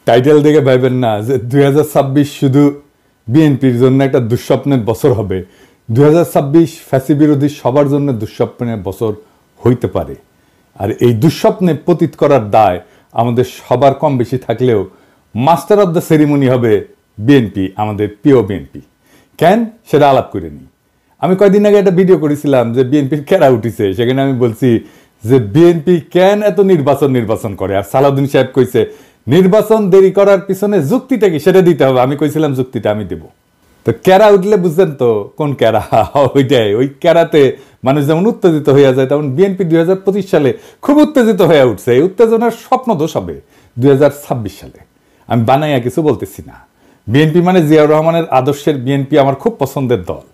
Title দেখে ভাইবেন না যে 2026 শুধু বিএনপির জন্য একটা দুঃস্বপ্নের বছর হবে। 2026 ফ্যাসি বিরোধী সবার জন্য দুঃস্বপ্নের বছর হইতে পারে। আর এই দুঃস্বপ্নে পতিত করার দায় আমাদের সবার কম বেশি থাকলেও মাস্টার অব দ্য সেরিমনি হবে বিএনপি, আমাদের প্রিয় বিএনপি। কেন সেটা আলাপ করে নিই। আমি কয়েকদিন আগে একটা ভিডিও করেছিলাম যে বিএনপির কেরা উঠিছে, সেখানে আমি বলছি যে বিএনপি কেন এত নির্বাচন করে। আর সালাউদ্দিন সাহেব কইছে নির্বাচন দেরি করার পিছনে যুক্তিটা কি সেটা দিতে হবে। আমি কইছিলাম যুক্তিটা আমি দেব। তো ক্যারা উঠলে বুঝলেন তো কোন ক্যারা, ওইটাই। ওই ক্যারাতে মানুষ যেমন উত্তেজিত হয়ে যায়, তেমন বিএনপি 2025 সালে খুব উত্তেজিত হয়ে উঠছে। এই উত্তেজনার স্বপ্ন দোষ হবে 2026 সালে। আমি বানাইয়া কিছু বলতেছি না। বিএনপি মানে জিয়াউর রহমানের আদর্শের বিএনপি আমার খুব পছন্দের দল।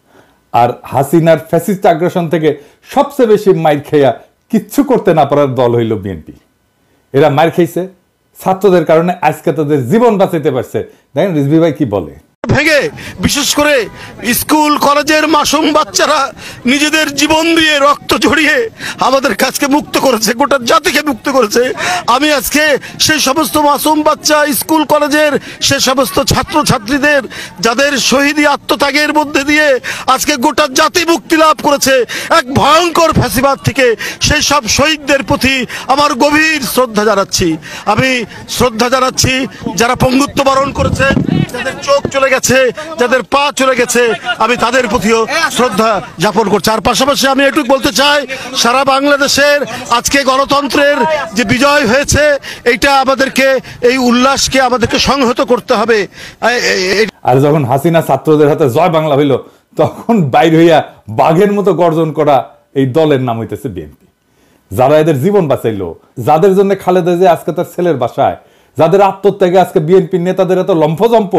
আর হাসিনার ফ্যাসিস্ট আগ্রাসন থেকে সবচেয়ে বেশি মাইর খেয়া কিচ্ছু করতে না পারার দল হইল বিএনপি। এরা মাইর খেয়েছে ছাত্রদের কারণে, আজকে তাদের জীবন বাঁচাইতে পারছে। দেখেন রিজভী ভাই কি বলে। ভেঙে বিশেষ করে স্কুল কলেজের মাসুম বাচ্চারা নিজেদের জীবন দিয়ে রক্ত ঝরিয়ে আমাদের কাছকে মুক্ত করেছে, গোটা জাতিকে মুক্ত করেছে। আমি আজকে সেই সমস্ত মাসুম বাচ্চা, স্কুল কলেজের সে সমস্ত ছাত্র ছাত্রীদের যাদের শহীদি আত্মত্যাগের মধ্যে দিয়ে আজকে গোটা জাতি মুক্তি লাভ করেছে এক ভয়ঙ্কর ফ্যাসিবাদ থেকে, সেই সব শহীদদের প্রতি আমার গভীর শ্রদ্ধা জানাচ্ছি। আমি শ্রদ্ধা জানাচ্ছি যারা পঙ্গুত্ব বরণ করেছে, যাদের চোখ চলে গেছে, যাদের পা চলে গেছে, আমি তাদের প্রতিও শ্রদ্ধা জ্ঞাপন করছি। আর পাশাপাশি আমি একটু বলতে চাই, সারা বাংলাদেশের আজকে গণতন্ত্রের যে বিজয় হয়েছে, এইটা আমাদেরকে, এই উল্লাসকে আমাদেরকে সংহত করতে হবে। আর যখন হাসিনা ছাত্রদের হাতে জয় বাংলা হইল, তখন বাইর হইয়া বাঘের মতো গর্জন করা এই দলের নাম হইতেছে বিএনপি। যারা এদের জীবন বাঁচাইলো, যাদের জন্য খালেদা জিয়া আজকে তার ছেলের বাসায়, যাদের আত্মত্যাগে আজকে বিএনপির নেতাদের এত লম্ফজম্প,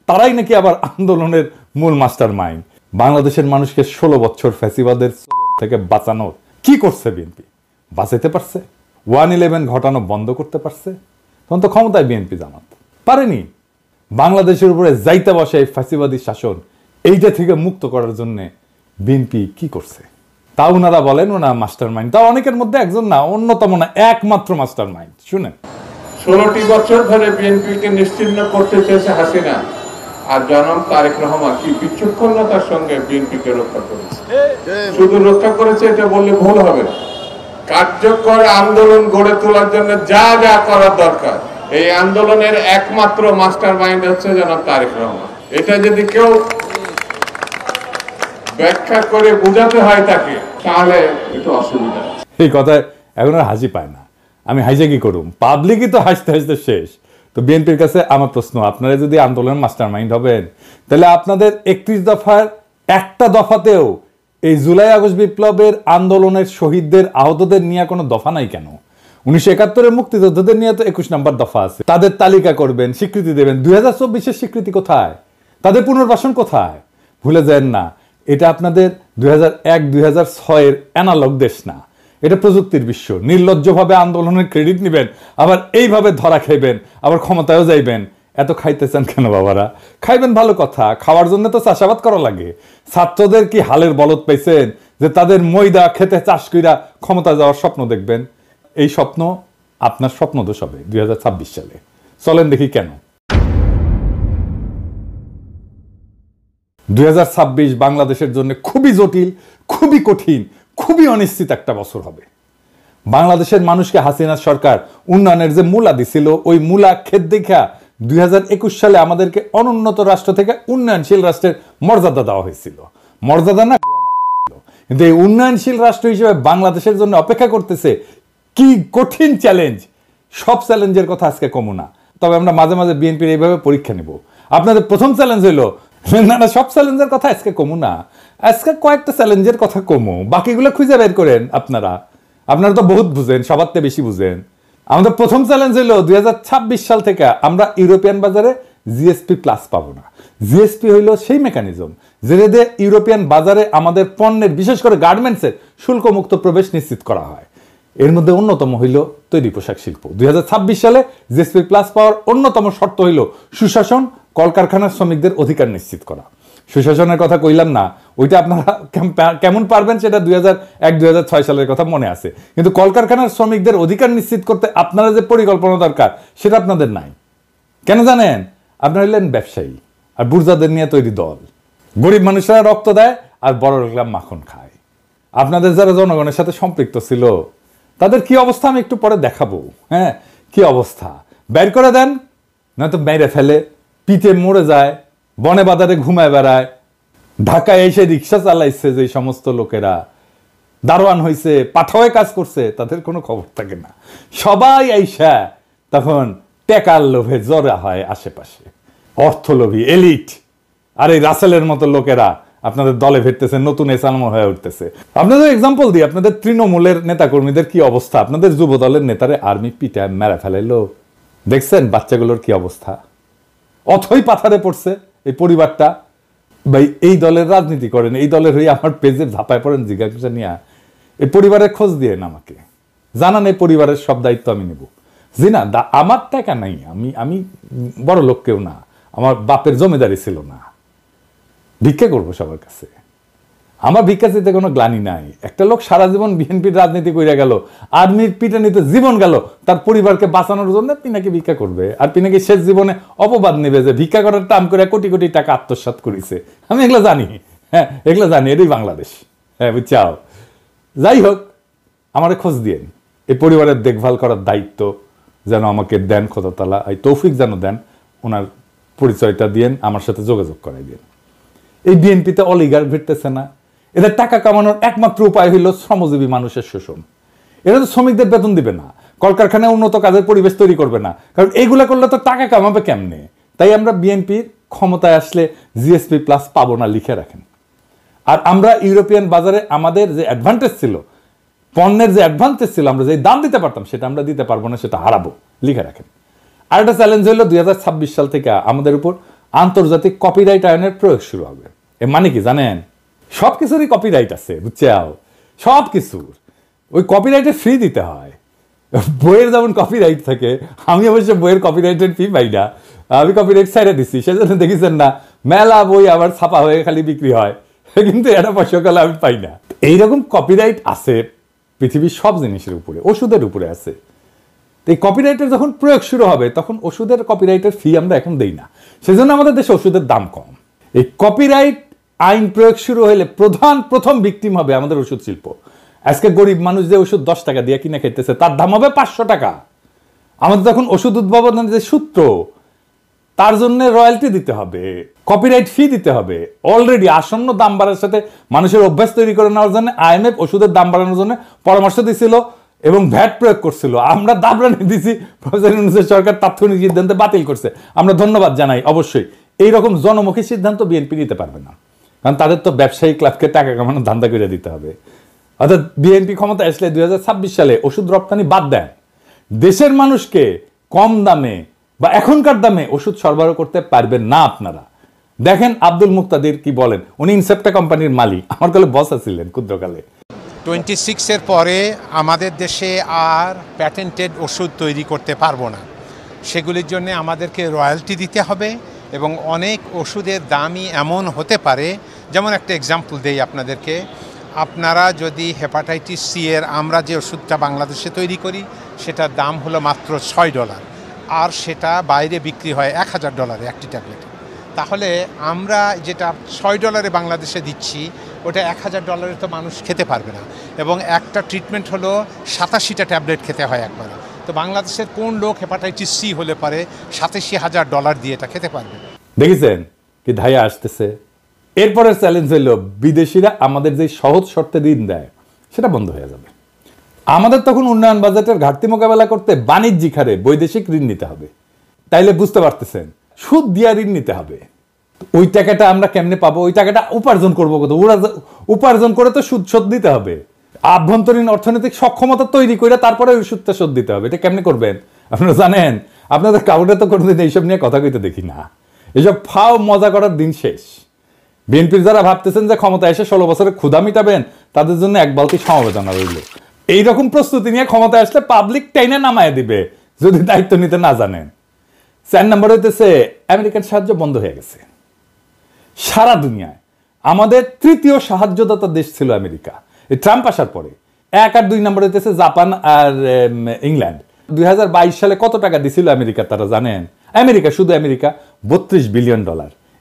তারাই নাকি আবার আন্দোলনের মূল মাস্টার মাইন্ড। বাংলাদেশের মানুষকে 16 বছর ফ্যাসিবাদের থেকে বাঁচানোর কি করছে বিএনপি? বাঁচাইতে পারছে? 1/11 ঘটানো বন্ধ করতে পারছে? তখন তো ক্ষমতায় বিএনপি জামাত পারেনি। বাংলাদেশের উপরে যাইতে বসে এই ফ্যাসিবাদী শাসন, এইটা থেকে মুক্ত করার জন্য বিএনপি কি করছে? তা ওনারা বলেন ওনা মাস্টার মাইন্ড। তা অনেকের মধ্যে একজন না, অন্যতম না, একমাত্র মাস্টার মাইন্ড। শুনেন, 16টি বছর ধরে বিএনপিকে নিশ্চিহ্ন করতে চেয়েছে হাসিনা, আর জনাব তারেক রহমান কি বিচক্ষণতার সঙ্গে বিএনপিকে রক্ষা করেছে। শুধু রক্ষা করেছে এটা বললে ভুল হবে। কার্যকর আন্দোলন গড়ে তোলার জন্য যা যা করার দরকার, এই আন্দোলনের একমাত্র মাস্টার মাইন্ড হচ্ছে জনাব তারেক রহমান। এটা যদি কেউ ব্যাখ্যা করে বোঝাতে হয় তাকে, তাহলে একটু অসুবিধা। এই কথায় এখন আর হাসি পায় না। আমি হাসে কি করুম? পাবলিকই তো হাসতে হাসতে শেষ। তো বিএনপির কাছে আমার প্রশ্ন, আপনারা যদি আন্দোলনের মাস্টার মাইন্ড হবেন, তাহলে আপনাদের 31 দফার একটা দফাতেও এই জুলাই আগস্ট বিপ্লবের আন্দোলনের শহীদদের আহতদের নিয়ে কোনো দফা নাই কেন? 1971-এর মুক্তিযোদ্ধাদের নিয়ে তো 21 নম্বর দফা আছে। তাদের তালিকা করবেন, স্বীকৃতি দেবেন। 2024-এর স্বীকৃতি কোথায়? তাদের পুনর্বাসন কোথায়? ভুলে যান না, এটা আপনাদের 2001-2006-এর অ্যানালগ দেশ না, এটা প্রযুক্তির বিশ্ব। নির্লজ্জভাবে আন্দোলনের ক্রেডিট নেবেন, আবার এইভাবে ধরা খাইবেন, আবার ক্ষমতায়ও যাইবেন। এত খাইতেছেন কেন বাবারা? খাইবেন ভালো কথা, খাওয়ার জন্য তো চাষাবাদ করা লাগে। ছাত্রদের কি হালের বলদ পাইছেন যে তাদের ময়দা খেতে চাষ কইরা ক্ষমতা যাওয়ার স্বপ্ন দেখবেন? এই স্বপ্ন আপনার স্বপ্ন দোষ হবে 2026 সালে। চলেন দেখি কেন। 2026 বাংলাদেশের জন্য খুবই জটিল, খুবই কঠিন, খুবই অনিশ্চিত একটা বছর হবে। বাংলাদেশের মানুষকে হাসিনার সরকার উন্নয়নের যে মূলা দিছিল, ওই মূলা খেত দেখা 2021 সালে আমাদেরকে অনুন্নত রাষ্ট্র থেকে উন্নয়নশীল রাষ্ট্রের মর্যাদা দেওয়া হয়েছিল। মর্যাদা না, কিন্তু এই উন্নয়নশীল রাষ্ট্র হিসেবে বাংলাদেশের জন্য অপেক্ষা করতেছে কি কঠিন চ্যালেঞ্জ। সব চ্যালেঞ্জের কথা আজকে কমু না, তবে আমরা মাঝে মাঝে বিএনপির এইভাবে পরীক্ষা নিব। আপনাদের প্রথম চ্যালেঞ্জ হইলো না, সব চ্যালেঞ্জের কথা আজকে কমু না, আজকে কয়েকটা চ্যালেঞ্জের কথা কমু, বাকিগুলো খুঁজে বের করেন। আপনারা তো বহুত বুঝেন, সবার থেকে বেশি বুঝেন। আমাদের প্রথম চ্যালেঞ্জ হলো 2026 সাল থেকে আমরা ইউরোপিয়ান বাজারে জিএসপি প্লাস পাবো না। জিএসপি হইলো সেই মেকানিজম যেটা দিয়ে ইউরোপিয়ান বাজারে আমাদের পণ্যের, বিশেষ করে গার্মেন্টসের শুল্কমুক্ত প্রবেশ নিশ্চিত করা হয়। এর মধ্যে অন্যতম হইল তৈরি পোশাক শিল্প। 2026 সালে জিএসপি প্লাস পাওয়ার অন্যতম শর্ত হইল সুশাসন, কলকারখানার শ্রমিকদের অধিকার নিশ্চিত করা। সুশাসনের কথা কইলাম না, ওইটা আপনারা কেমন পারবেন সেটা 2001-2006 সালের কথা মনে আছে, কিন্তু কলকারখানার শ্রমিকদের অধিকার নিশ্চিত করতে আপনারা যে পরিকল্পনা দরকার সেটা আপনাদের নাই। কেন জানেন? আপনারা হলেন ব্যবসায়ী আর বুর্জাদের নিয়ে তৈরি দল। গরিব মানুষরা রক্ত দেয় আর বড় লোকরা মাখন খায়। আপনাদের যারা জনগণের সাথে সম্পৃক্ত ছিল তাদের কি অবস্থা আমি একটু পরে দেখাবো। হ্যাঁ, কি অবস্থা, বের করে দেন, নয়তো মেরে ফেলে, পিঠে মরে যায়, বনে বাজারে ঘুমায় বেড়ায়। ঢাকায় এসে রিক্সা চালাইছে যে সমস্ত লোকেরা, দারোয়ান হয়েছে, পাঠাওয়ে কাজ করছে, তাদের কোনো খবর থাকে না। সবাই আইসা তখন টেকার লোভে জড়া হয় আশেপাশে, অর্থলোভী এলিট। আর এই রাসেলের মতো লোকেরা আপনাদের দলে ফিরতেছে, নতুন এসালম হয়ে উঠতেছে। আপনাদের এক্সাম্পল দিই, আপনাদের তৃণমূলের নেতাকর্মীদের কি অবস্থা, আপনাদের যুব দলের নেতারে আর্মি পিটায় মেরে ফেলাইলো, দেখছেন বাচ্চাগুলোর কি অবস্থা। অথই পাথারে পড়ছে এই পরিবারটা। ভাই, এই দলের রাজনীতি করেন, এই দলের হয়ে আমার পেজে ঝাঁপায় পড়েন জিজ্ঞাসা নিয়ে, এই পরিবারের খোঁজ দিয়ে আমাকে জানান, এই পরিবারের সব দায়িত্ব আমি নেব। জি না, আমার টাকা নাই, আমি বড় লোক কেউ না, আমার বাপের জমিদারি ছিল না, ভিক্ষা করবো সবার কাছে, আমার ভিক্ষা চাইতে কোনো গ্লানি নাই। একটা লোক সারা জীবন বিএনপির রাজনীতি করে গেল, আর্মির পিটানিতে জীবন গেল, তার পরিবারকে বাঁচানোর জন্য পিনাকি ভিক্ষা করবে, আর পিনাকি শেষ জীবনে অপবাদ নেবে যে ভিক্ষা করার টাম করে কোটি কোটি টাকা আত্মসাৎ করেছে। আমি এগুলো জানি, হ্যাঁ এগুলো জানি, এটাই বাংলাদেশ। হ্যাঁ বুঝছাও। যাই হোক, আমার খোঁজ দিয়েন, এই পরিবারের দেখভাল করার দায়িত্ব যেন আমাকে দেন খোদা তাআলা, এই তৌফিক যেন দেন, ওনার পরিচয়টা দিয়েন, আমার সাথে যোগাযোগ করাই দিন। এই বিএনপিতে অলিগার ভিড়তেছে না, এদের টাকা কামানোর একমাত্র উপায় হইল শ্রমজীবী মানুষের শোষণ। এরা তো শ্রমিকদের বেতন দিবে না, কলকারখানায় উন্নত কাজের পরিবেশ তৈরি করবে না, কারণ এইগুলা করলে তো টাকা কামাবে কেমনে। তাই আমরা বিএনপির ক্ষমতায় আসলে জিএসপি প্লাস পাবো না, লিখে রাখেন। আর আমরা ইউরোপিয়ান বাজারে আমাদের যে অ্যাডভান্টেজ ছিল, পণ্যের যে অ্যাডভান্টেজ ছিল, আমরা যে দাম দিতে পারতাম সেটা আমরা দিতে পারবো না, সেটা হারাবো, লিখে রাখেন। আর একটা চ্যালেঞ্জ হলো 2026 সাল থেকে আমাদের উপর আন্তর্জাতিক কপিরাইট আইনের প্রয়োগ শুরু হবে। এ মানে কি জানেন? সব কিছুরই কপিরাইট আছে, বুঝছাও, সব কিছুর ওই কপিরাইটের ফি দিতে হয়। বইয়ের যেমন কপিরাইট থাকে, আমি অবশ্য বইয়ের কপিরাইটের ফি পাই না, আমি কপিরাইট ছেড়ে দিচ্ছি। সেজন্য দেখেছেন না মেলা বই আবার ছাপা হয়ে খালি বিক্রি হয়, কিন্তু এটা পয়সাকালে আমি পাই না। এইরকম কপিরাইট আছে পৃথিবীর সব জিনিসের উপরে, ওষুধের উপরে আছে। এই কপিরাইটের যখন প্রয়োগ শুরু হবে তখন ওষুধের কপিরাইটের ফি আমরা এখন দেই না, সেজন্য আমাদের দেশে ওষুধের দাম কম। এই কপিরাইট আইন প্রয়োগ শুরু হলে প্রথম ভিকটিম হবে আমাদের ওষুধ শিল্প। আজকে গরিব মানুষ যে ওষুধ 10 টাকা দিয়ে কিনে খাইতেছে তার দাম হবে 500 টাকা। আমাদের যখন ওষুধ উদ্ভাবনের যে সূত্র, তার জন্য রয়্যালটি দিতে হবে, কপিরাইট ফি দিতে হবে। অলরেডি আসন্ন দাম বাড়ার সাথে মানুষের অভ্যাস তৈরি করে নেওয়ার জন্য আইএমএফ ওষুধের দাম বাড়ানোর জন্য পরামর্শ দিছিল এবং ভ্যাট প্রয়োগ করছিল। আমরা দাবরানি দিছি, প্রফেসর ইউনূসের সরকার তাৎক্ষণিক সিদ্ধান্তে বাতিল করছে, আমরা ধন্যবাদ জানাই। অবশ্যই এইরকম জনমুখী সিদ্ধান্ত বিএনপি নিতে পারবে না, কারণ তাদের তো ব্যবসায়ী ক্লাবকে টাকা কামানোর ধান্দা করে দিতে হবে। অর্থাৎ বিএনপি ক্ষমতা আসলে 2026 সালে ওষুধ রপ্তানি বাদ দেন, দেশের মানুষকে কম দামে বা এখনকার দামে ওষুধ সরবরাহ করতে পারবেন না আপনারা। দেখেন আব্দুল মুক্তাদির কি বলেন, উনি ইনসেপ্টা কোম্পানির মালিক, আমার কালে বস ছিলেন ক্ষুদ্রকালে। 26-এর পরে আমাদের দেশে আর প্যাটেন্টেড ওষুধ তৈরি করতে পারবো না, সেগুলির জন্য আমাদেরকে রয়্যালটি দিতে হবে এবং অনেক ওষুধের দামই এমন হতে পারে, যেমন একটা এক্সাম্পল দেই আপনাদেরকে। আপনারা যদি হেপাটাইটিস সি এর আমরা যে ওষুধটা বাংলাদেশে তৈরি করি সেটার দাম হলো মাত্র $6, আর সেটা বাইরে বিক্রি হয় $1000 একটি ট্যাবলেট। তাহলে আমরা যেটা $6 বাংলাদেশে দিচ্ছি ওটা $1000 তো মানুষ খেতে পারবে না, এবং একটা ট্রিটমেন্ট হলো 87টা ট্যাবলেট খেতে হয় একবার। তো বাংলাদেশের কোন লোক হেপাটাইটিস সি হলে পারে $87,000 দিয়ে এটা খেতে পারবে? দেখেছেন কি ধাইয়া আসতেছে। এরপরের চ্যালেঞ্জ হলো বিদেশিরা আমাদের যে সহজ শর্তে ঋণ দেয় সেটা বন্ধ হয়ে যাবে। আমাদের তখন উন্নয়ন বাজেটের ঘাটতি মোকাবেলা করতে বাণিজ্যিক হারে বৈদেশিক ঋণ নিতে হবে। তাইলে বুঝতে পারতেছেন সুদ দিয়া ঋণ নিতে হবে। ওই টাকাটা আমরা কেমনে পাবো? ওই টাকাটা উপার্জন করবো কত? উপার্জন করে তো সুদ শোধ দিতে হবে। আভ্যন্তরীণ অর্থনৈতিক সক্ষমতা তৈরি করে তারপরে ওই সুদটা শোধ দিতে হবে। এটা কেমনে করবেন আপনারা জানেন? আপনাদের কাউকে তো কোনোদিন এইসব নিয়ে কথা কইতে দেখি না। এসব ফাও মজা করার দিন শেষ। বিএনপির যারা ভাবতেছেন যে ক্ষমতা এসে 16 বছরে ক্ষুধা মিটাবেন, তাদের জন্য এক বালতি সমবেদনা রইল। এইরকম প্রস্তুতি নিয়ে ক্ষমতা আসলে পাবলিক টাইনে নামায় দিবে যদি দায়িত্ব নিতে না জানেন। 4 নম্বর হইতেছে আমেরিকান সাহায্য বন্ধ হয়ে গেছে। সারা দুনিয়ায় আমাদের তৃতীয় সাহায্যদাতা দেশ ছিল আমেরিকা এই ট্রাম্প আসার পরে। 1 আর 2 নম্বর হইতেছে জাপান আর ইংল্যান্ড। 2022 সালে কত টাকা দিছিল আমেরিকা তারা জানেন? আমেরিকা, শুধু আমেরিকা $32 বিলিয়ন।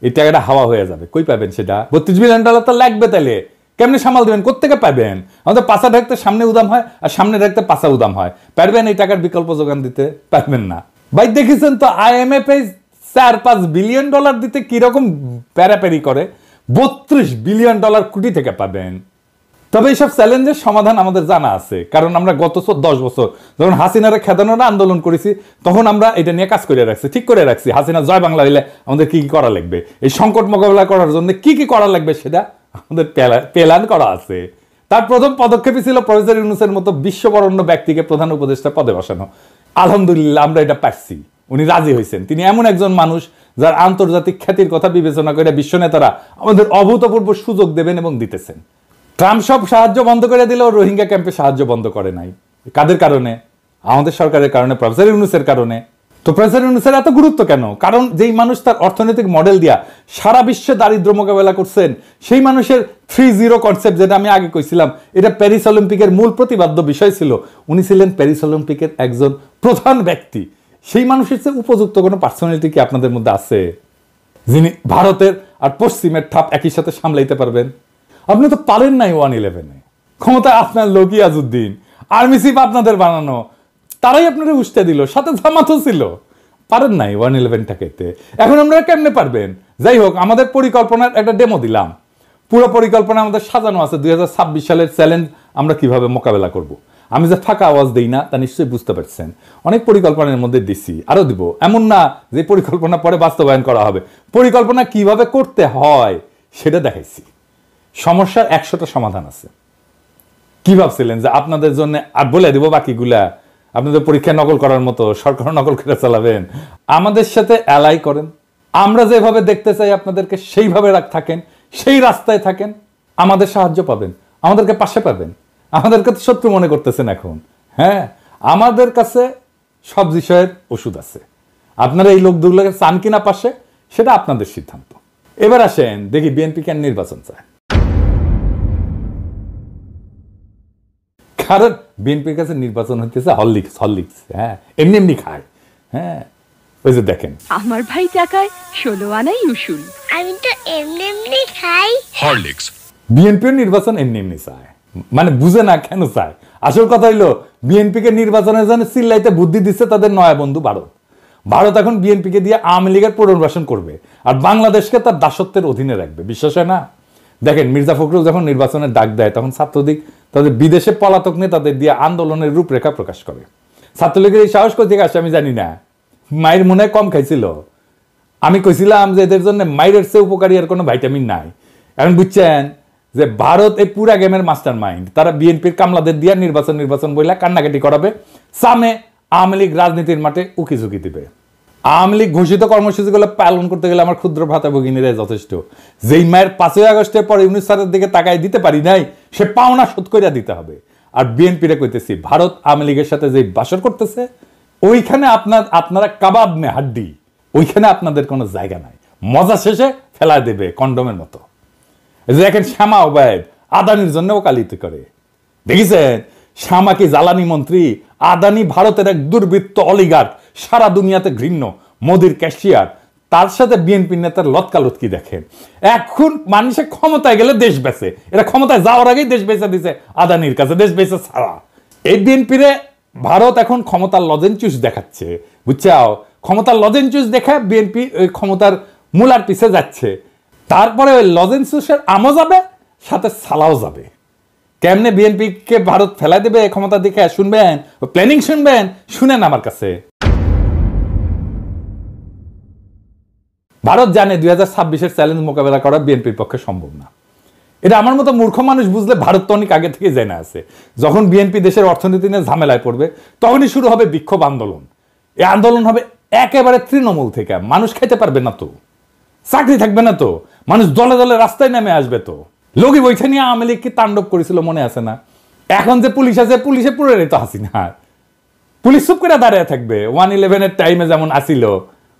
এই টাকাটা হাওয়া হয়ে যাবে, কই পাবেন সেটা? $32 বিলিয়ন তো লাগবে, তাহলে কেমনে সামাল দেবেন? কোত্থেকে পাবেন? আমাদের পাশা ঢাকতে সামনে উদাম হয়, আর সামনে ঢাকতে পাশা উদাম হয়। পারবেন এই টাকার বিকল্প যোগান দিতে? পারবেন না ভাই। দেখেছেন তো IMF $4-5 বিলিয়ন দিতে কিরকম প্যারাপ্যারি করে। $32 বিলিয়ন কোটি থেকে পাবেন। তবে এইসব চ্যালেঞ্জের সমাধান আমাদের জানা আছে, কারণ আমরা গত 10 বছর যখন হাসিনারে খেদানোর আন্দোলন করেছি, তখন আমরা এটা নিয়ে কাজ করে রাখছি, ঠিক করে রাখছি। হাসিনা জয় বাংলা হইলে আমাদের কি কি করা লাগবে, এই সংকট মোকাবেলা করার জন্য কি কি করা লাগবে, সেটা আমাদের প্ল্যান করা আছে। তার প্রথম পদক্ষেপই ছিল প্রফেসর ইউনূসের মতো বিশ্ববরেণ্য ব্যক্তিকে প্রধান উপদেষ্টা পদে বসানো। আলহামদুলিল্লাহ আমরা এটা পারছি, উনি রাজি হয়েছেন। তিনি এমন একজন মানুষ যার আন্তর্জাতিক খ্যাতির কথা বিবেচনা করে বিশ্ব নেতারা আমাদের অভূতপূর্ব সুযোগ দেবেন এবং দিতেছেন। ট্রাম্প সব সাহায্য বন্ধ করে দিলেও রোহিঙ্গা ক্যাম্পে সাহায্য বন্ধ করে নাই। কাদের কারণে? আমাদের সরকারের কারণে, প্রফেসর ইউনূসের কারণে। তো প্রফেসর ইউনূসের এত গুরুত্ব কেন? কারণ যেই মানুষ তার অর্থনৈতিক মডেল দিয়া সারা বিশ্বে দারিদ্র মোকাবেলা করছেন, সেই মানুষের 3-0 কনসেপ্ট, যেটা আমি আগে কইছিলাম, এটা প্যারিস অলিম্পিকের মূল প্রতিপাদ্য বিষয় ছিল। উনি ছিলেন প্যারিস অলিম্পিকের একজন প্রধান ব্যক্তি। সেই মানুষের চেয়ে উপযুক্ত কোনো পার্সোনালিটি কি আপনাদের মধ্যে আছে, যিনি ভারতের আর পশ্চিমের ঠাপ একই সাথে সামলাইতে পারবেন? আপনি তো পারেন নাই 1-11-এ। ক্ষমতা আপনার লোক ইয়াজউদ্দিন, আর্মি চিফ আপনাদের বানানো, তারাই আপনারা উস্তে দিল, সাথে জামাতও ছিল। পারেন নাই 1-11টাকে। এখন আমরা কেমনে পারবেন? যাই হোক, আমাদের পরিকল্পনার একটা ডেমো দিলাম। পুরো পরিকল্পনা আমাদের সাজানো আছে। 2026 সালের চ্যালেঞ্জ আমরা কিভাবে মোকাবেলা করব। আমি যে ফাঁকা আওয়াজ দিই না, তা নিশ্চয়ই বুঝতে পারছেন। অনেক পরিকল্পনার মধ্যে দিছি, আরো দিব। এমন না যে পরিকল্পনা পরে বাস্তবায়ন করা হবে। পরিকল্পনা কিভাবে করতে হয় সেটা দেখাইছি। সমস্যার 100টা সমাধান আছে। কি ভাবছিলেন যে আপনাদের জন্য আর বলে দিব বাকিগুলা? আপনাদের পরীক্ষা নকল করার মতো সরকার নকল করে চালাবেন? আমাদের সাথে অ্যালাই করেন। আমরা যেভাবে দেখতে চাই আপনাদেরকে সেইভাবে থাকেন, সেই রাস্তায় থাকেন, আমাদের সাহায্য পাবেন, আমাদেরকে পাশে পাবেন। আমাদেরকে তো শত্রু মনে করতেছেন এখন। হ্যাঁ, আমাদের কাছে সব বিষয়ের ওষুধ আছে। আপনারা এই লোকগুলোকে চান কিনা পাশে, সেটা আপনাদের সিদ্ধান্ত। এবার আসেন দেখি বিএনপি কেন নির্বাচন চায়। কারণ বিএনপির কাছে নির্বাচন হইতেছে হরলিক্স। হ্যাঁ, এমনি এমনি খায়। হ্যাঁ, ওই যে দেখেন, আমার ভাই টাকায় 16 আনাই উসুল। আমি তো এমনি এমনি খাই হরলিক্স। বিএনপির নির্বাচন এমনি এমনি চায়, মানে বুঝে না কেন চায়। আসল কথা হইলো, বিএনপিকে নির্বাচনের জন্য চিল্লাইতে বুদ্ধি দিচ্ছে তাদের নয়া বন্ধু ভারত। ভারত এখন বিএনপিকে দিয়ে আওয়ামী লীগের পুনর্বাসন করবে আর বাংলাদেশকে তার দাসত্বের অধীনে রাখবে। বিশ্বাস হয় না? দেখেন, মির্জা ফখরুল যখন নির্বাচনের ডাক দেয়, তখন ছাত্রলীগ তাদের বিদেশে পলাতক নেতাদের দিয়ে আন্দোলনের রূপরেখা প্রকাশ করে। ছাত্রলীগের এই সাহস কোথা থেকে আসে আমি জানি না। মায়ের মনে কম খাইছিল। আমি কইছিলাম যে এদের জন্য মায়ের চেয়ে উপকারী আর কোনো ভাইটামিন নাই। এখন বুঝছেন যে ভারত এই পুরা গেমের মাস্টার মাইন্ড। তারা বিএনপির কামলাদের দিয়ে নির্বাচন বইলা কান্নাকাটি করাবে, সামনে আওয়ামী লীগ রাজনীতির মাঠে উকি ঝুঁকি দিবে। আওয়ামী লীগ ঘোষিত কর্মসূচিগুলো পালন করতে গেলে আমার ক্ষুদ্র ভাতা ভগিনীরাই যথেষ্ট। যেই মায়ের 5ই আগস্টের পরে ইউনূস স্যারের দিকে তাকায় দিতে পারি নাই, সে পাওনা শোধ করে দিতে হবে। আর বিএনপিরে কইতেছি, ভারত আওয়ামী লীগের সাথে যে বাসর করতেছে, ওইখানে আপনারা কাবাব মে হাড্ডি, ওইখানে আপনাদের কোনো জায়গা নাই। মজা শেষে ফেলা দেবে কন্ডমের মতো। দেখেন, শ্যামা ওবায়দ আদানির জন্য ওকালতি করে। দেখেছেন, শ্যামা কি জ্বালানি মন্ত্রী? আদানি ভারতের এক দুর্বৃত্ত অলিগার্ক, সারা দুনিয়াতে ঘৃণ্য, মোদির ক্যাশিয়ার। তার সাথে বিএনপি নেতার লতকালতকি দেখেন। এখন মানুষের ক্ষমতায় গেলে দেশ বেচে, এরা ক্ষমতায় যাওয়ার আগেই দেশ বেচে দিছে আদানির কাছে, দেশ বেচে ছাড়া। এই বিএনপিরে ভারত এখন ক্ষমতার লজেনচুস দেখাচ্ছে, বুঝছাও? ক্ষমতার লজেনচুস দেখা বিএনপি ওই ক্ষমতার মূলার পিছে যাচ্ছে। তারপরে ওই লজেনচুসের আমও যাবে, সাথে সালাও যাবে। কেমনে বিএনপিকে ভারত ফেলাই দেবে ক্ষমতা দেখে শুনবেন, প্ল্যানিং শুনবেন, শুনেন আমার কাছে। ভারত জানে 2026-এর চ্যালেঞ্জ মোকাবেলা করা বিএনপির পক্ষে সম্ভব না। এটা আমার মতো মূর্খ মানুষ বুঝলে ভারত তো অনেক আগে থেকে জেনে আছে। যখন বিএনপি দেশের অর্থনীতি নিয়ে ঝামেলায় পড়বে, তখনই শুরু হবে বিক্ষোভ আন্দোলন। এই আন্দোলন হবে একেবারে তৃণমূল থেকে। মানুষ খাইতে পারবে না তো, চাকরি থাকবে না তো, মানুষ দলে দলে রাস্তায় নেমে আসবে তো। লগি বৈঠা নিয়ে আওয়ামী লীগ কি তাণ্ডব করেছিল মনে আছে না? এখন যে পুলিশ আছে, পুলিশে পুরো তো হাসিনা। পুলিশ চুপ করে দাঁড়িয়ে থাকবে। 1-11-এর টাইমে যেমন আসিল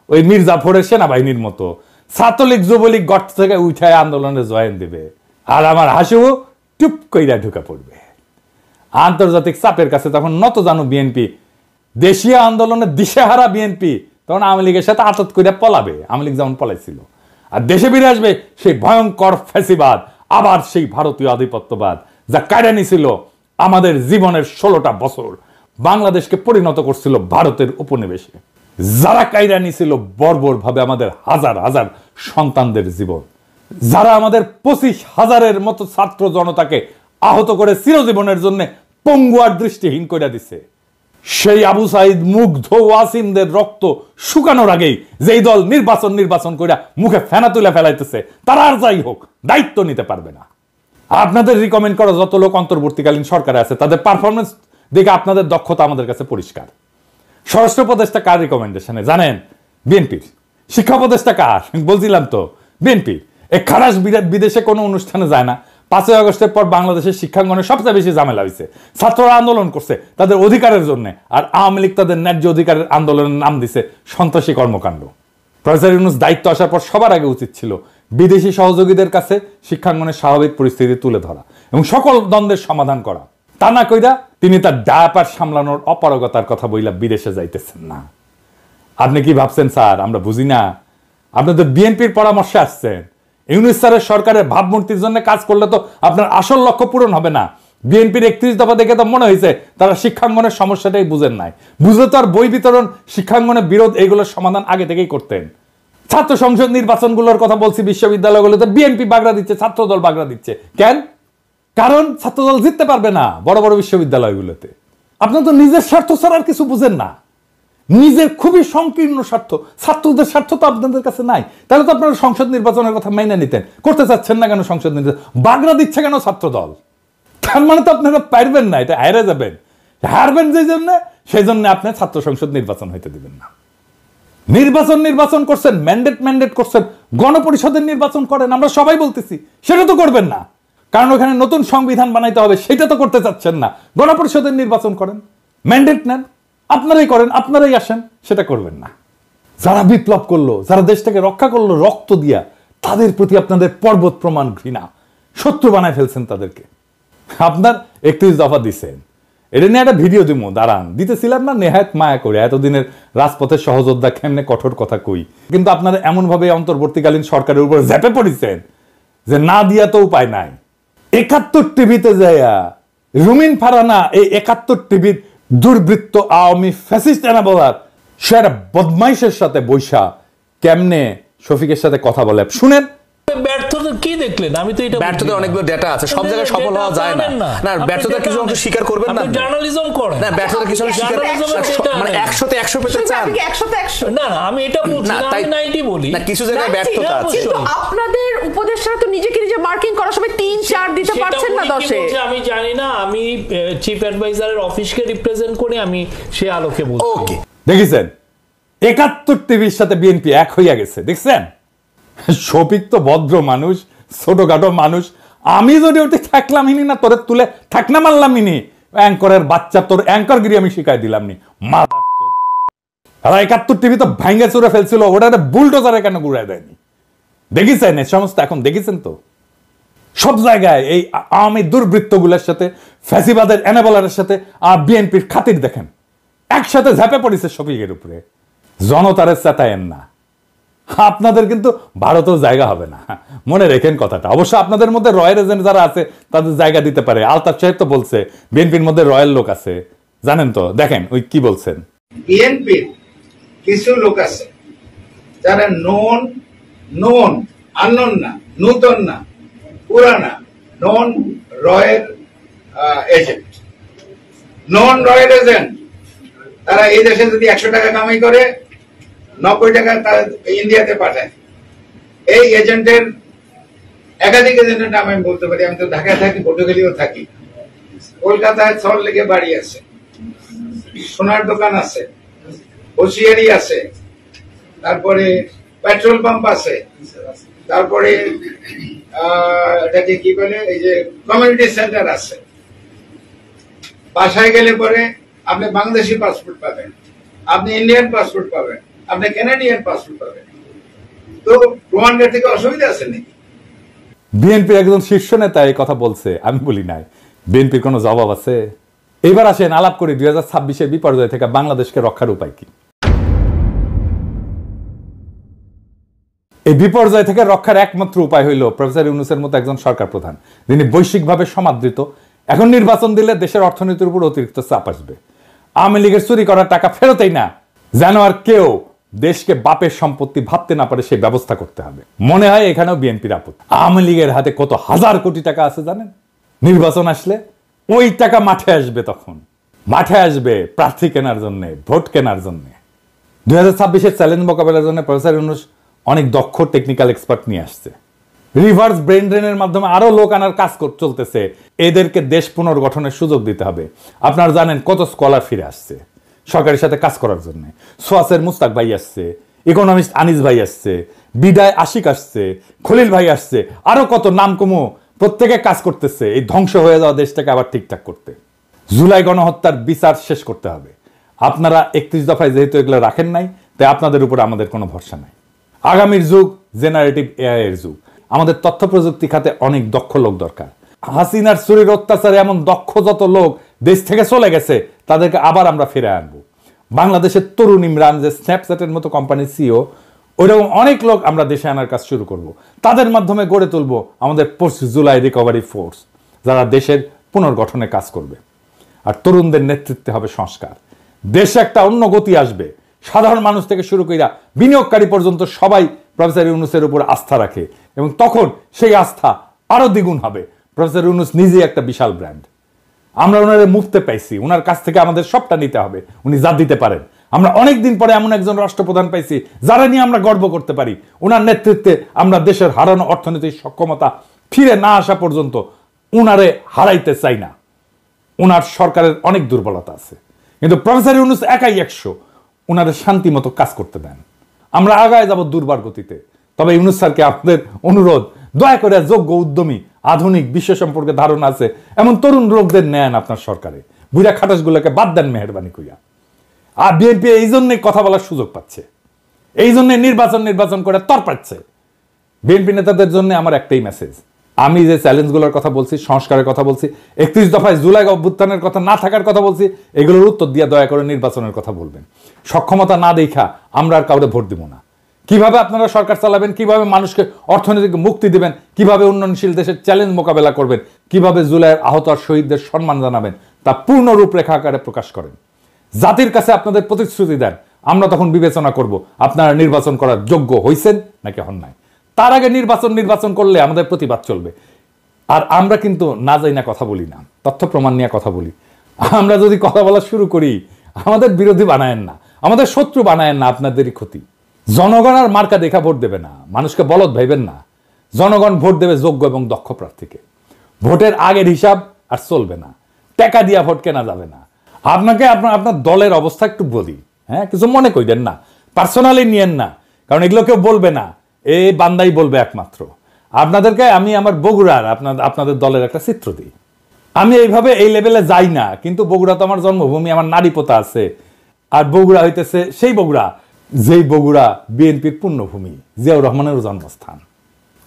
ওই মির্জাফরের সেনাবাহিনীর মতো। ছাত্রলীগ যুবলীগ গর্ত থেকে উঠায় আন্দোলনে জয়েন দেবে, আর আমার হাসিও টুপ কইরা ঢুকা পড়বে। আন্তর্জাতিক চাপের কাছে তখন নত জানো বিএনপি, দেশীয় আন্দোলনে দিশেহারা বিএনপি তখন আওয়ামী লীগের সাথে আতত করে পলাবে, আওয়ামী লীগ যেমন পলাইছিল। আর দেশে ফিরে আসবে সেই ভয়ঙ্কর ফ্যাসিবাদ, আবার সেই ভারতীয় আধিপত্যবাদ যা কায়রা নিছিল আমাদের জীবনের 16টা বছর, বাংলাদেশকে পরিণত করছিল ভারতের উপনিবেশে। যারা কায়রা নিছিল বর্বর ভাবে আমাদের হাজার হাজার সন্তানদের জীবন, যারা আমাদের 25,000-এর মতো ছাত্র জনতাকে আহত করে চিরজীবনের জন্য পঙ্গু আর দৃষ্টিহীন করে দিছে, সেই আবু সাইদ মুগ্ধ ওয়াসিমদের রক্ত শুকানোর আগেই যেই দল নির্বাচন করে মুখে ফেনা তুলে ফেলাইতেছে, তারা আর যাই হোক দায়িত্ব নিতে পারবে না। আপনাদের রিকমেন্ড করা যত লোক অন্তর্বর্তীকালীন সরকারে আছে তাদের পারফরমেন্স দেখে আপনাদের দক্ষতা আমাদের কাছে পরিষ্কার। স্বরাষ্ট্র উপদেষ্টা কার রিকমেন্ডেশনে জানেন? বিএনপির। শিক্ষা উপদেষ্টা কার? বলছিলাম তো, বিএনপির। এই খারাস বিদেশে কোনো অনুষ্ঠানে যায় না। 5ই আগস্টের পর বাংলাদেশের শিক্ষাঙ্গনে সবচেয়ে বেশি ঝামেলা হয়েছে। ছাত্ররা আন্দোলন করছে তাদের অধিকারের জন্য, আর আওয়ামী লীগ তাদের ন্যায্য অধিকারের আন্দোলনের নাম দিছে সন্ত্রাসী কর্মকাণ্ড। প্রফেসর ইউনূস দায়িত্ব আসার পর সবার আগে উচিত ছিল বিদেশি সহযোগীদের কাছে শিক্ষাঙ্গনের স্বাভাবিক পরিস্থিতি তুলে ধরা এবং সকল দ্বন্দ্বের সমাধান করা। তা না কইরা তিনি তার ডায়াপার সামলানোর অপারগতার কথা বইলা বিদেশে যাইতেছেন না। আপনি কি ভাবছেন স্যার আমরা বুঝি না? আপনাদের বিএনপির পরামর্শে আসছেন। ইউনূস স্যারের সরকারের ভাবমূর্তির জন্য কাজ করলে তো আপনার আসল লক্ষ্য পূরণ হবে না। বিএনপির 31 দফা দেখে তো মনে হয়েছে তারা শিক্ষাঙ্গনের সমস্যাটাই বুঝেন নাই। বুঝে তো আর বই বিতরণ, শিক্ষাঙ্গনের বিরোধ এগুলোর সমাধান আগে থেকেই করতেন। ছাত্র সংসদ নির্বাচনগুলোর কথা বলছি, বিশ্ববিদ্যালয়গুলোতে বিএনপি বাগড়া দিচ্ছে, ছাত্রদল বাগড়া দিচ্ছে। কেন? কারণ ছাত্রদল জিততে পারবে না বড় বড় বিশ্ববিদ্যালয়গুলোতে। আপনার তো নিজের স্বার্থ ছাড়া আর কিছু বুঝেন না। নিজের খুবই সংকীর্ণ স্বার্থ, ছাত্রদের স্বার্থ তো আপনাদের কাছে নাই। তাহলে তো আপনারা সংসদ নির্বাচনের কথা মেনে নিতেন। করতে চাচ্ছেন না কেন সংসদ নির্বাচন? বাগড়া দিচ্ছে কেন ছাত্রদল? তার মানে তো আপনারা পারবেন না, এটা হারে যাবেন। হারবেন যে জন্য, সেই জন্য আপনি ছাত্র সংসদ নির্বাচন হইতে দিবেন না। নির্বাচন করছেন, ম্যান্ডেট করছেন, গণপরিষদের নির্বাচন করেন, আমরা সবাই বলতেছি। সেটা তো করবেন না, কারণ ওখানে নতুন সংবিধান বানাইতে হবে, সেটা তো করতে চাচ্ছেন না। গণপরিষদের নির্বাচন করেন, ম্যান্ডেট নেন, আপনারাই করেন, আপনারাই আসেন, সেটা করবেন না। যারা বিপ্লব করলো, যারা দেশটাকে রক্ষা করলো রক্ত দিয়া, তাদের প্রতি আপনাদের পর্বত প্রমাণ ঘৃণা, শত্রু বানায় ফেলছেন তাদেরকে। আপনার 31 দফা দিচ্ছেন, এটা নিয়ে একটা ভিডিও দিব, দাঁড়ান। দিতেছিলাম না নেহায়েত মায়া করে, এতদিনের রাজপথের সহযোদ্ধা কেমনে কঠোর কথা কই। কিন্তু আপনারা এমন ভাবে অন্তর্বর্তীকালীন সরকারের উপর ঝেপে পড়েছেন যে না দিয়া তো উপায় নাই। 71 টিভিতে যাইয়া রুমিন ফারানা এই 71 টিভির দুর্বৃত্ত আওয়ামী ফ্যাসিস্ট এনা বলার, সে একটা বদমাইশের সাথে বৈশা কেমনে শফিকের সাথে কথা বলে শুনেন। ব্যর্থতা কি দেখলেন? আমি তো এটা ব্যর্থতার অনেকগুলো ডেটা আছে, সব জায়গায় সফল হওয়া যায় না। না, ব্যর্থতার কিছু অংশ স্বীকার করবেন না। জার্নালিজম করেন না, ব্যর্থতার কিছু অংশ স্বীকার, মানে 100-তে 100 পেতে চান। 100-তে 100 না, আমি এটা বলছি না, আমি 90 বলি না। কিছু জায়গায় ব্যর্থতা আছে, কিন্তু আপনাদের উপদেষ্টারা তো নিজেকে নিজে মার্কিং করার সময় 3-4 দিতে পারছেন না 10-এ। আমি জানি না, আমি চিফ অ্যাডভাইজারের অফিসকে রিপ্রেজেন্ট করি, আমি সে আলোকে বলছি। ওকে, দেখেছেন 71 টিভির সাথে বিএনপি এক হইয়া গেছে, দেখছেন? শফিক তো ভদ্র মানুষ, ছোটখাটো মানুষ। আমি যদি ওটি থাকলাম ইনি না, তোরে তুলে থাকনা মারলাম ইনি। অ্যাঙ্করের বাচ্চা, তোর অ্যাঙ্করগিরি আমি শিখাই দিলাম নি। 71 টিভি তো ভাঙ্গে চুরে ফেলছিল, ওটা বুলডোজারে কেন ঘুরাই দেয়নি? দেখেছেন এই সমস্ত? এখন দেখেছেন তো সব জায়গায় এই আওয়ামী দুর্বৃত্তগুলোর সাথে, ফ্যাসিবাদের এনাবেলারের সাথে বিএনপির খাতির দেখেন একসাথে ঝাঁপে পড়েছে শফিকের উপরে। জনতারে চেতায়েন না, আপনাদের কিন্তু ভারতেও জায়গা হবে না, মনে রেখেন কথাটা। অবশ্য আপনাদের মধ্যে রয়্যাল এজেন্ট যারা আছে তাদের জায়গা দিতে পারে। আলতাফ সাহেব তো বলছে বিএনপির মধ্যে রয়্যাল লোক আছে, জানেন তো? দেখেন ওই কি বলছেন। বিএনপির কিছু লোক আছে যারা নন আননোন না, নূতন না, পুরানা, নন রয়্যাল এজেন্ট। নন রয়্যাল এজেন্ট তারা এই দেশে যদি 100 টাকা কামাই করে 90 টাকা তারা ইন্ডিয়াতে পাঠায়। এই এজেন্টের একাধিক এজেন্টের নাম আমি বলতে পারি। আমি তো ঢাকায় থাকি, পটুয়াখালীও থাকি, কলকাতায় সল্ট লেকে বাড়ি আছে, সোনার দোকান আছে, হোশিয়ারি আছে, তারপরে পেট্রোল পাম্প আছে, তারপরে এটাকে কি বলে এই যে কমিউনিটি সেন্টার আছে। বাসায় গেলে পরে আপনি বাংলাদেশি পাসপোর্ট পাবেন, আপনি ইন্ডিয়ান পাসপোর্ট পাবেন, আপনি কানাডিয়ান পাসপোর্ট পাবেন। তো প্রমাণের থেকে অসুবিধা আছে নাকি? বিএনপির একজন শীর্ষ নেতা এই কথা বলছে, আমি বলি নাই। বিএনপির কোনো জবাব আছে? এবার আসেন আলাপ করি 2026-এর বিপর্যয় থেকে বাংলাদেশকে রক্ষার উপায় কি। এই বিপর্যয় থেকে রক্ষার একমাত্র উপায় হইল প্রফেসর ইউনূসের মতো একজন সরকার প্রধান, যিনি বৈশ্বিকভাবে সমাদৃত। এখন নির্বাচন দিলে দেশের অর্থনীতির উপর অতিরিক্ত চাপ আসবে। আওয়ামী লীগের চুরি করার টাকা ফেরতেই না, যেন আর কেউ দেশকে বাপের সম্পত্তি ভাবতে না পারে সেই ব্যবস্থা করতে হবে। মনে হয় এখানেও বিএনপির আপত্তি। আওয়ামী লীগের হাতে কত হাজার কোটি টাকা আছে জানেন? নির্বাচন আসলে ওই টাকা মাঠে আসবে, তখন মাঠে আসবে প্রার্থী কেনার জন্য, ভোট কেনার জন্য। 2026-এর চ্যালেঞ্জ মোকাবেলার জন্য প্রফেসর ইউনূস অনেক দক্ষ টেকনিক্যাল এক্সপার্ট নিয়ে আসছে। রিভার্স ব্রেন ড্রেনের মাধ্যমে আরো লোক আনার কাজ চলতেছে। এদেরকে দেশ পুনর্গঠনের সুযোগ দিতে হবে। আপনারা জানেন কত স্কলার ফিরে আসছে সরকারের সাথে কাজ করার জন্য। সোয়াসের মুস্তাক ভাই আসছে, ইকোনমিস্ট আনিস ভাই আসছে, বিদায় আশিক আসছে, খলিল ভাই আসছে, আরো কত নাম কমো প্রত্যেকে কাজ করতেছে এই ধ্বংস হয়ে যাওয়া দেশটাকে আবার ঠিকঠাক করতে। জুলাই গণহত্যার বিচার শেষ করতে হবে। আপনারা 31 দফায় যেহেতু এগুলো রাখেন নাই, তাই আপনাদের উপর আমাদের কোনো ভরসা নাই। আগামীর যুগ জেনারেটিভ এআই এর যুগ। আমাদের তথ্য প্রযুক্তি খাতে অনেক দক্ষ লোক দরকার। হাসিনার চুরির অত্যাচারে এমন দক্ষ যত লোক দেশ থেকে চলে গেছে, তাদেরকে আবার আমরা ফিরে আনবো। বাংলাদেশের তরুণ ইমরান, যে স্ন্যাপচ্যাটের মতো কোম্পানির সিইও, ওইরকম অনেক লোক আমরা দেশে আনার কাজ শুরু করব। তাদের মাধ্যমে গড়ে তুলব আমাদের পোস্ট জুলাই রিকভারি ফোর্স, যারা দেশের পুনর্গঠনে কাজ করবে। আর তরুণদের নেতৃত্বে হবে সংস্কার। দেশে একটা অন্য গতি আসবে। সাধারণ মানুষ থেকে শুরু কইরা বিনিয়োগকারী পর্যন্ত সবাই প্রফেসর ইউনূসের উপর আস্থা রাখে, এবং তখন সেই আস্থা আরো দ্বিগুণ হবে। প্রফেসর ইউনূস নিজেই একটা বিশাল ব্র্যান্ড। আমরা ওনারে মুফতে পাইছি, ওনার কাছ থেকে আমাদের সবটা নিতে হবে। উনি যা দিতে পারেন। আমরা অনেকদিন পরে এমন একজন রাষ্ট্রপ্রধান পাইছি যারা নিয়ে আমরা গর্ব করতে পারি। ওনার নেতৃত্বে আমরা দেশের হারানো অর্থনৈতিক সক্ষমতা ফিরে না আসা পর্যন্ত উনারে হারাইতে চাই না। ওনার সরকারের অনেক দুর্বলতা আছে, কিন্তু প্রফেসর ইউনূস একাই 100। ওনারে শান্তি মতো কাজ করতে দেন। আমরা আগায় যাব দুর্বার গতিতে। তবে ইউনূস স্যারকে আপনাদের অনুরোধ, দয়া করে যোগ্য, উদ্যমী, আধুনিক, বিশ্ব সম্পর্কে ধারণা আছে এমন তরুণ লোকদের নেন আপনার সরকারে। বুড়া খাটাসগুলোকে বাদ দেন মেহেরবানি কইয়া। আর বিএনপি এই জন্যই কথা বলার সুযোগ পাচ্ছে, এই জন্য নির্বাচন করে তর পাচ্ছে। বিএনপি নেতাদের জন্য আমার একটাই মেসেজ। আমি যে চ্যালেঞ্জগুলোর কথা বলছি, সংস্কারের কথা বলছি, 31 দফায় জুলাই অভ্যুত্থানের কথা না থাকার কথা বলছি, এগুলোর উত্তর দিয়ে দয়া করে নির্বাচনের কথা বলবেন। সক্ষমতা না দেখা আমরা আর কাউরে ভোট দিব না। কিভাবে আপনারা সরকার চালাবেন, কিভাবে মানুষকে অর্থনৈতিক মুক্তি দিবেন, কিভাবে উন্নয়নশীল দেশের চ্যালেঞ্জ মোকাবেলা করবেন, কিভাবে জুলাইয়ের আহত আর শহীদদের সম্মান জানাবেন, তা পূর্ণ রূপরেখা আকারে প্রকাশ করেন। জাতির কাছে আপনাদের প্রতিশ্রুতি দেন। আমরা তখন বিবেচনা করব আপনারা নির্বাচন করার যোগ্য হইছেন নাকি হন নাই। তার আগে নির্বাচন করলে আমাদের প্রতিবাদ চলবে। আর আমরা কিন্তু না যাই না কথা বলি না, তথ্য প্রমাণ নিয়ে কথা বলি। আমরা যদি কথা বলা শুরু করি, আমাদের বিরোধী বানায়েন না, আমাদের শত্রু বানায়েন না, আপনাদেরই ক্ষতি। জনগণ আর মার্কা দেখা ভোট দেবে না, মানুষকে বলদ ভাইবেন না। জনগণ ভোট দেবে যোগ্য এবং দক্ষ প্রার্থীকে। ভোটের আগের হিসাব আর চলবে না, টাকা দিয়া ভোট কেনা যাবে না। আপনাকে আপনার দলের অবস্থা একটু বলি, হ্যাঁ, কিছু মনে করেন না, পার্সোনালি নিয়েন না, কারণ এগুলো কেউ বলবে না, এই বান্দাই বলবে একমাত্র। আপনাদেরকে আমি আমার বগুড়ার আপনাদের দলের একটা চিত্র দিই। আমি এইভাবে এই লেভেলে যাই না, কিন্তু বগুড়া তো আমার জন্মভূমি, আমার নারী পোতা আছে। আর বগুড়া হইতেছে সেই বগুড়া, যেই বগুড়া বিএনপির পুণ্যভূমি, জিয়াউর রহমানের জন্মস্থান।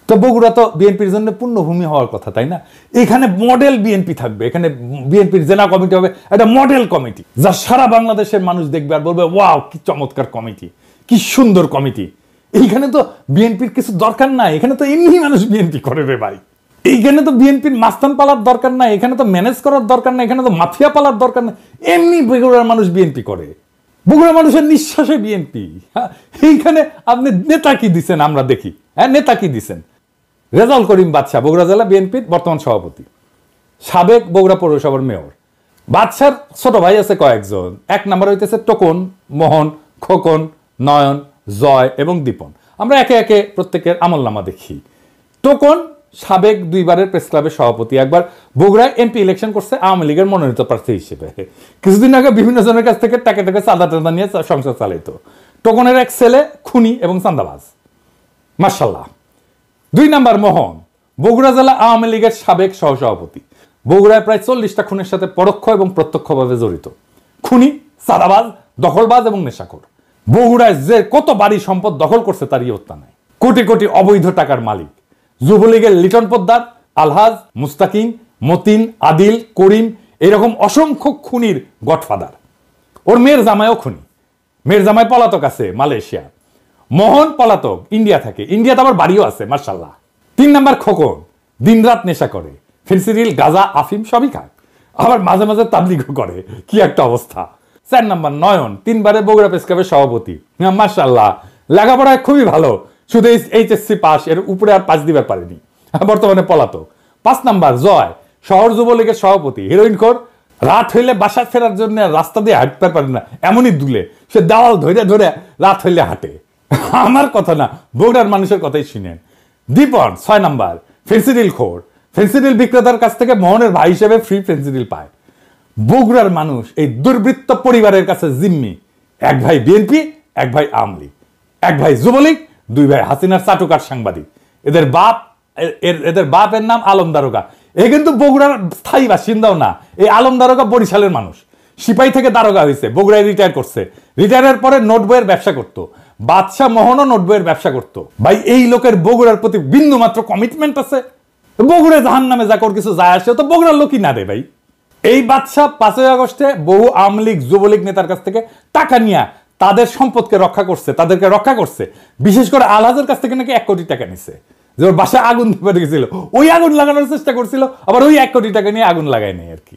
তো বগুড়া তো বিএনপির জন্য পুণ্যভূমি হওয়ার কথা, তাই না? এখানে মডেল বিএনপি থাকবে, এখানে বিএনপির জেলা কমিটি হবে, একটা মডেল কমিটি, যা সারা বাংলাদেশের মানুষ দেখবে আর বলবে ওয়াও কি চমৎকার কমিটি, কি সুন্দর কমিটি। এইখানে তো বিএনপির কিছু দরকার নাই, এখানে তো এমনি মানুষ বিএনপি করে রে ভাই। এইখানে তো বিএনপির মাস্তান পালার দরকার নাই, এখানে তো ম্যানেজ করার দরকার নাই, এখানে তো মাফিয়া পালার দরকার নাই। এমনি বগুড়ার মানুষ বিএনপি করে, বগুড়া মানুষের নিঃশ্বাসে বিএনপি। এইখানে আপনি নেতা কি দিচ্ছেন আমরা দেখি, হ্যাঁ, নেতা কি দিচ্ছেন? রেজাউল করিম বাদশা, বগুড়া জেলা বিএনপির বর্তমান সভাপতি, সাবেক বগুড়া পৌরসভার মেয়র। বাদশার ছোট ভাই আছে কয়েকজন। 1 নম্বর হইতেছে টোকন, মোহন, খোকন, নয়ন, জয় এবং দীপন। আমরা একে একে প্রত্যেকের আমলনামা দেখি। টোকন সাবেক 2 বারের প্রেস ক্লাবের সভাপতি, একবার বগুড়ায় এমপি ইলেকশন করছে আওয়ামী লীগের মনোনীত প্রার্থী হিসেবে। কিছুদিন আগে বিভিন্ন জনের কাছ থেকে টাকা চাঁদা টাদা নিয়ে সংসার চালাইতো। টোকনের এক ছেলে খুনি এবং চাঁদাবাজ, মার্শাল্লাহ। 2 নম্বর মোহন, বগুড়া জেলা আওয়ামী লীগের সাবেক সহসভাপতি। বগুড়ায় প্রায় 40টা খুনের সাথে পরোক্ষ এবং প্রত্যক্ষভাবে জড়িত। খুনি, চাঁদাবাজ, দখলবাজ এবং নেশাখোর। বগুড়ায় যে কত বাড়ি সম্পদ দখল করছে তার ইয়ত্তা নাই। কোটি কোটি অবৈধ টাকার মালিক। যুবলীগের লিটন পোদ্দার, আলহাজ, মুস্তাকিম, মতিন, আদিল, করিম, এরকম অসংখ্য খুনির গডফাদার। ওর মেয়ের জামাইও খুনি, মেয়ের জামাই পলাতক আছে মালয়েশিয়া। মোহন পলাতক, ইন্ডিয়া থাকে, ইন্ডিয়াতে আবার বাড়িও আছে মার্শাল্লাহ। 3 নাম্বার খোকন, দিনরাত নেশা করে, ফেন্সিডিল, গাঁজা, আফিম সবই খায়, আবার মাঝে মাঝে তাবলিগও করে, কি একটা অবস্থা। 4 নাম্বার নয়ন, 3 বারে বগুড়া প্রেস ক্লাবের সভাপতি, মার্শাল্লাহ, লেখাপড়ায় খুবই ভালো, শুধু এইচএসসি পাস, এর উপরে আর পাস দিবার পারেনি, বর্তমানে পলাতক। 5 নাম্বার জয়, শহর যুবলীগের সভাপতি, হিরোইন খোর, রাত হইলে বাসা ফেরার জন্য রাস্তা দিয়ে হাঁটতে পারে না, এমনই দুলে, সে দেওয়াল ধরে ধরে রাত হইলে হাঁটে। আমার কথা না, বগুড়ার মানুষের কথাই শুনেন। দীপন 6 নাম্বার, ফেন্সিডিল খোর, ফেন্সিডিল বিক্রেতার কাছ থেকে মোহনের ভাই হিসেবে ফ্রি ফেন্সিডিল পায়। বগুড়ার মানুষ এই দুর্বৃত্ত পরিবারের কাছে জিম্মি, 1 ভাই বিএনপি, 1 ভাই আওয়ামী লীগ, 1 ভাই যুবলীগ, 2 ভাই হাসিনার চাটুকার সাংবাদিক। এদের বাপের নাম আলম দারোগা। এ কিন্তু বগুড়ার স্থায়ী বাসিন্দাও না, এই আলম দারোগা বরিশালের মানুষ, সিপাহী থেকে দারোগা হয়েছে, বগুড়ায় রিটায়ার করছে, রিটায়ারের পরে নোট বইয়ের ব্যবসা করতো, বাদশাহ মোহনও নোট বইয়ের ব্যবসা করতো। ভাই এই লোকের বগুড়ার প্রতি বিন্দু মাত্র কমিটমেন্ট আছে? বগুড়া জাহান নামে যা কর কিছু যায় আসে, তো বগুড়ার লোকই না রে ভাই। এই বাদশাহ 5ই আগস্টে বহু আওয়ামী লীগ যুবলীগ নেতার কাছ থেকে টাকা নিয়ে তাদের সম্পদকে রক্ষা করছে, তাদেরকে রক্ষা করছে। বিশেষ করে আলহাজের কাছ থেকে নাকি 1 কোটি টাকা নিছে, যে ওর বাসায় আগুন ধরে গেছিল, ওই আগুন লাগানোর চেষ্টা করছিল, আবার ওই 1 কোটি টাকা নিয়ে আগুন লাগায় নেই আর কি।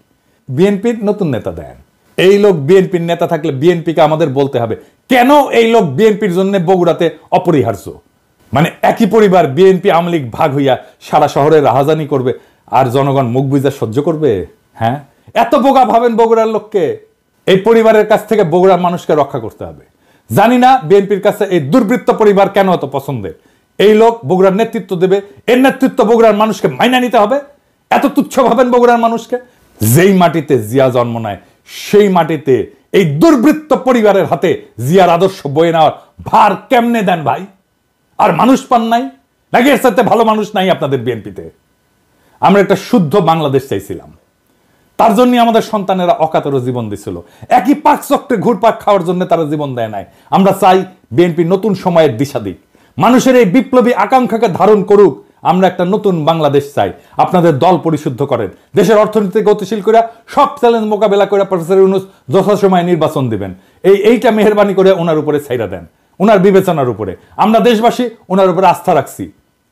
বিএনপির নতুন নেতা দেন, এই লোক বিএনপির নেতা থাকলে বিএনপিকে আমাদের বলতে হবে কেন এই লোক বিএনপির জন্য বগুড়াতে অপরিহার্য। মানে একই পরিবার বিএনপি আওয়ামী লীগ ভাগ হইয়া সারা শহরে রাহাজানি করবে, আর জনগণ মুখ বুঝা সহ্য করবে? হ্যাঁ, এত বোকা ভাবেন বগুড়ার লোককে? এই পরিবারের কাছ থেকে বগুড়ার মানুষকে রক্ষা করতে হবে। জানি না বিএনপির কাছে এই দুর্বৃত্ত পরিবার কেন এত পছন্দের। এই লোক বগুড়ার নেতৃত্ব দেবে, এর নেতৃত্ব বগুড়ার মানুষকে মাইনা নিতে হবে। এত তুচ্ছ ভাবেন বগুড়ার মানুষকে? যেই মাটিতে জিয়া জন্ম নেয় সেই মাটিতে এই দুর্বৃত্ত পরিবারের হাতে জিয়ার আদর্শ বয়ে নেওয়ার ভার কেমনে দেন ভাই? আর মানুষ পান নাই নাকি? এর সাথে ভালো মানুষ নাই আপনাদের বিএনপিতে? আমরা একটা শুদ্ধ বাংলাদেশ চাইছিলাম, তার জন্য আমাদের সন্তানেরা অকাতরে জীবন দিছিল, একই পাক চক্রে ঘুরপাক খাওয়ার জন্য তারা জীবন দেয় নাই। আমরা চাই বিএনপি নতুন সময়ের দিশা দিক, মানুষের এই বিপ্লবী আকাঙ্ক্ষাকে ধারণ করুক। আমরা একটা নতুন বাংলাদেশ চাই। আপনাদের দল পরিশুদ্ধ করেন, দেশের অর্থনীতি গতিশীল করে সব চ্যালেঞ্জ মোকাবেলা করে প্রফেসর ইউনূস যথাসময়ে নির্বাচন দিবেন, এইটা মেহেরবানি করে ওনার উপরে ছাইরা দেন, ওনার বিবেচনার উপরে। আমরা দেশবাসী ওনার উপরে আস্থা রাখছি,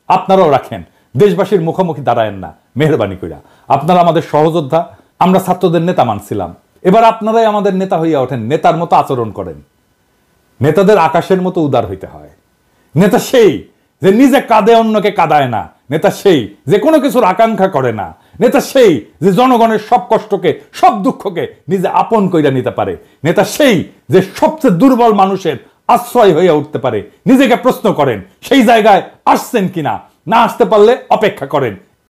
আপনারাও রাখেন। দেশবাসীর মুখোমুখি দাঁড়ায়েন না মেহেরবানি কইরা। আপনারা আমাদের সহযোদ্ধা, আমরা ছাত্রদের নেতা মানছিলাম, এবার আপনারাই আমাদের নেতা হইয়া ওঠেন, নেতার মতো আচরণ করেন। নেতাদের আকাশের মতো উদার হইতে হয়। নেতা সেই যে নিজে কাঁদে অন্যকে কাঁদায় না, নেতা সেই যে কোনো কিছুর আকাঙ্ক্ষা করে না, নেতা সেই যে জনগণের সব কষ্টকে সব দুঃখকে নিজে আপন কইরা নিতে পারে, নেতা সেই যে সবচেয়ে দুর্বল মানুষের আশ্রয় হয়ে উঠতে পারে। নিজেকে প্রশ্ন করেন সেই জায়গায় আসছেন কিনা, না আসতে পারলে অপেক্ষা করেন,